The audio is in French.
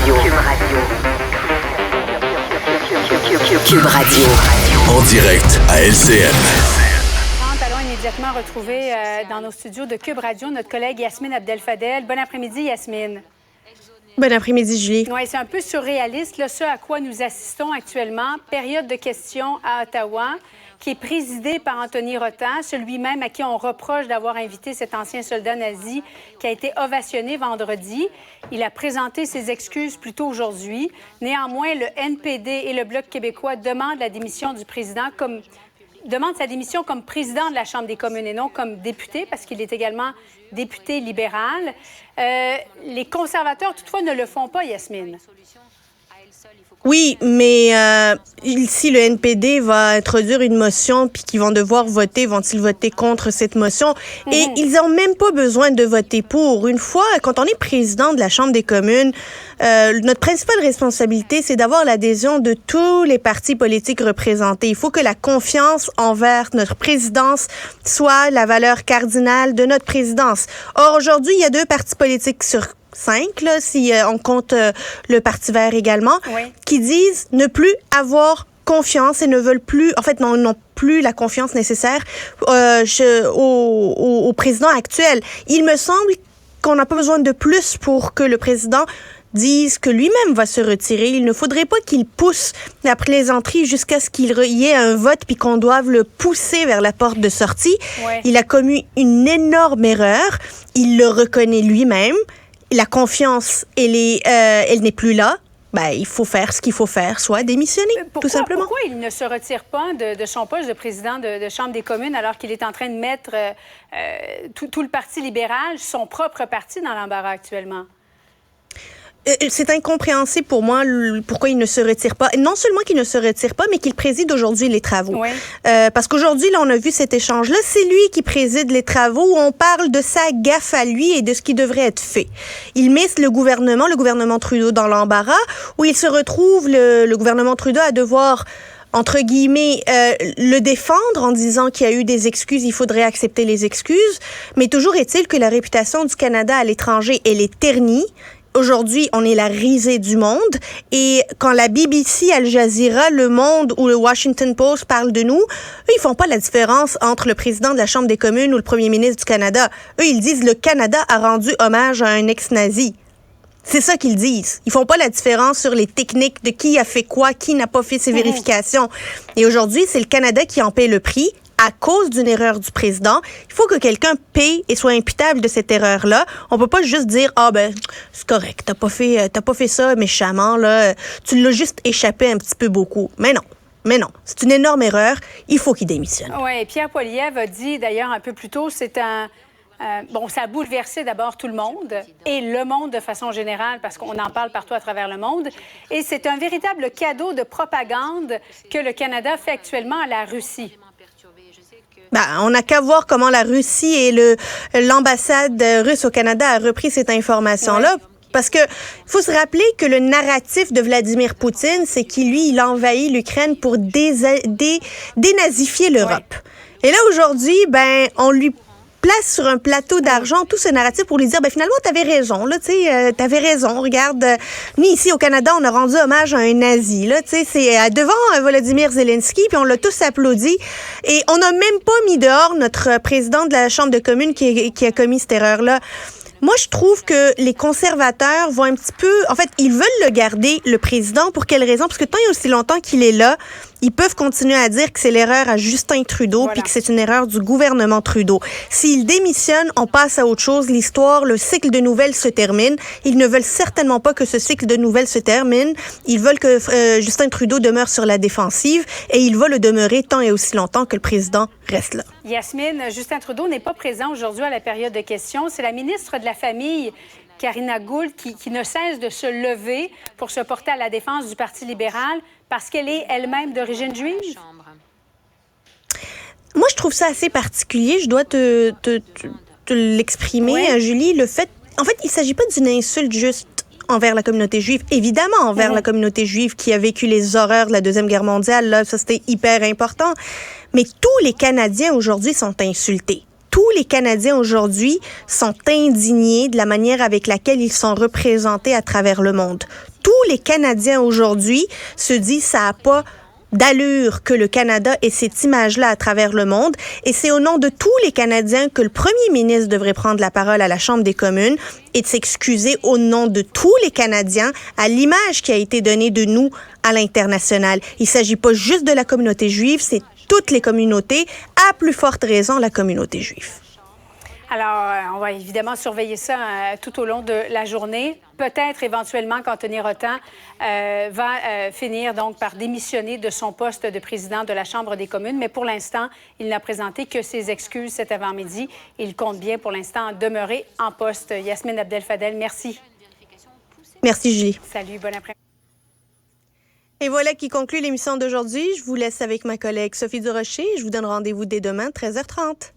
Cube Radio. En direct à LCN. Allons immédiatement retrouver dans nos studios de Cube Radio notre collègue Yasmine Abdel-Fadel. Bon après-midi, Yasmine. Bon après-midi, Julie. Oui, c'est un peu surréaliste, là, ce à quoi nous assistons actuellement. Période de questions à Ottawa, qui est présidée par Anthony Rota, celui-même à qui on reproche d'avoir invité cet ancien soldat nazi qui a été ovationné vendredi. Il a présenté ses excuses plus tôt aujourd'hui. Néanmoins, le NPD et le Bloc québécois demandent la démission du président demande sa démission comme président de la Chambre des communes et non comme député, parce qu'il est également député libéral. Les conservateurs, toutefois, ne le font pas, Yasmine. Oui, mais si le NPD va introduire une motion puis qu'ils vont devoir voter, vont-ils voter contre cette motion? Et ils n'ont même pas besoin de voter pour. Une fois, quand on est président de la Chambre des communes, notre principale responsabilité, c'est d'avoir l'adhésion de tous les partis politiques représentés. Il faut que la confiance envers notre présidence soit la valeur cardinale de notre présidence. Or, aujourd'hui, il y a 2 partis politiques sur 5, là, si on compte le Parti vert également, qui disent ne plus avoir confiance et ne veulent plus, en fait, n'ont plus la confiance nécessaire au président actuel. Il me semble qu'on n'a pas besoin de plus pour que le président dise que lui-même va se retirer. Il ne faudrait pas qu'il pousse la plaisanterie jusqu'à ce qu'il y ait un vote puis qu'on doive le pousser vers la porte de sortie. Il a commis une énorme erreur. Il le reconnaît lui-même. La confiance, elle n'est plus là. Ben, il faut faire ce qu'il faut faire, soit démissionner, tout simplement. Pourquoi il ne se retire pas de son poste de président de Chambre des communes alors qu'il est en train de mettre tout le Parti libéral, son propre parti, dans l'embarras actuellement? C'est incompréhensible pour moi pourquoi il ne se retire pas. Non seulement qu'il ne se retire pas, mais qu'il préside aujourd'hui les travaux. Parce qu'aujourd'hui, là, on a vu cet échange-là. C'est lui qui préside les travaux où on parle de sa gaffe à lui et de ce qui devrait être fait. Il met le gouvernement Trudeau dans l'embarras, où il se retrouve, le gouvernement Trudeau, à devoir entre guillemets, le défendre en disant qu'il y a eu des excuses, il faudrait accepter les excuses. Mais toujours est-il que la réputation du Canada à l'étranger, elle est ternie. Aujourd'hui, on est la risée du monde. Et quand la BBC, Al Jazeera, Le Monde ou le Washington Post parlent de nous, eux, ils font pas la différence entre le président de la Chambre des communes ou le premier ministre du Canada. Eux, ils disent le Canada a rendu hommage à un ex-nazi. C'est ça qu'ils disent. Ils font pas la différence sur les techniques de qui a fait quoi, qui n'a pas fait ses vérifications. Et aujourd'hui, c'est le Canada qui en paie le prix à cause d'une erreur du président. Il faut que quelqu'un paye et soit imputable de cette erreur-là. On peut pas juste dire c'est correct, t'as pas fait ça méchamment là, tu l'as juste échappé un petit peu beaucoup. Mais non, c'est une énorme erreur. Il faut qu'il démissionne. Oui, Pierre Poilievre a dit d'ailleurs un peu plus tôt, ça a bouleversé d'abord tout le monde et le monde de façon générale parce qu'on en parle partout à travers le monde. Et c'est un véritable cadeau de propagande que le Canada fait actuellement à la Russie. On n'a qu'à voir comment la Russie et l'ambassade russe au Canada a repris cette information-là. Ouais. Parce que faut se rappeler que le narratif de Vladimir Poutine, c'est qu'il a envahi l'Ukraine pour dénazifier l'Europe. Ouais. Et là, aujourd'hui, on lui place sur un plateau d'argent tout ce narratif pour lui dire finalement t'avais raison là, tu sais, t'avais raison, regarde, nous ici au Canada on a rendu hommage à un nazi là, tu sais, c'est devant Volodymyr Zelensky puis on l'a tous applaudi et on n'a même pas mis dehors notre président de la Chambre de communes qui a commis cette erreur là. Moi, je trouve que les conservateurs vont un petit peu... En fait, ils veulent le garder, le président. Pour quelle raison? Parce que tant et aussi longtemps qu'il est là, ils peuvent continuer à dire que c'est l'erreur à Justin Trudeau puis que c'est une erreur du gouvernement Trudeau. S'il démissionne, on passe à autre chose. L'histoire, le cycle de nouvelles se termine. Ils ne veulent certainement pas que ce cycle de nouvelles se termine. Ils veulent que Justin Trudeau demeure sur la défensive et il va le demeurer tant et aussi longtemps que le président reste là. Yasmine, Justin Trudeau n'est pas présent aujourd'hui à la période de questions. C'est la ministre de la Famille, Karina Gould, qui ne cesse de se lever pour se porter à la défense du Parti libéral parce qu'elle est elle-même d'origine juive. Moi, je trouve ça assez particulier. Je dois te l'exprimer, Julie. En fait, il ne s'agit pas d'une insulte juste envers la communauté juive. Évidemment, envers la communauté juive qui a vécu les horreurs de la Deuxième Guerre mondiale. Là, ça, c'était hyper important. Mais tous les Canadiens aujourd'hui sont insultés. Tous les Canadiens aujourd'hui sont indignés de la manière avec laquelle ils sont représentés à travers le monde. les Canadiens aujourd'hui se disent ça n'a pas d'allure que le Canada ait cette image-là à travers le monde. Et c'est au nom de tous les Canadiens que le premier ministre devrait prendre la parole à la Chambre des communes et de s'excuser au nom de tous les Canadiens à l'image qui a été donnée de nous à l'international. Il ne s'agit pas juste de la communauté juive, c'est toutes les communautés, à plus forte raison la communauté juive. Alors, on va évidemment surveiller ça tout au long de la journée. Peut-être éventuellement qu'Anthony Rottant va finir donc par démissionner de son poste de président de la Chambre des communes. Mais pour l'instant, il n'a présenté que ses excuses cet avant-midi. Il compte bien pour l'instant demeurer en poste. Yasmine Abdel-Fadel, merci. Merci, Julie. Salut, bon après-midi. Et voilà qui conclut l'émission d'aujourd'hui. Je vous laisse avec ma collègue Sophie Durocher. Je vous donne rendez-vous dès demain, 13h30.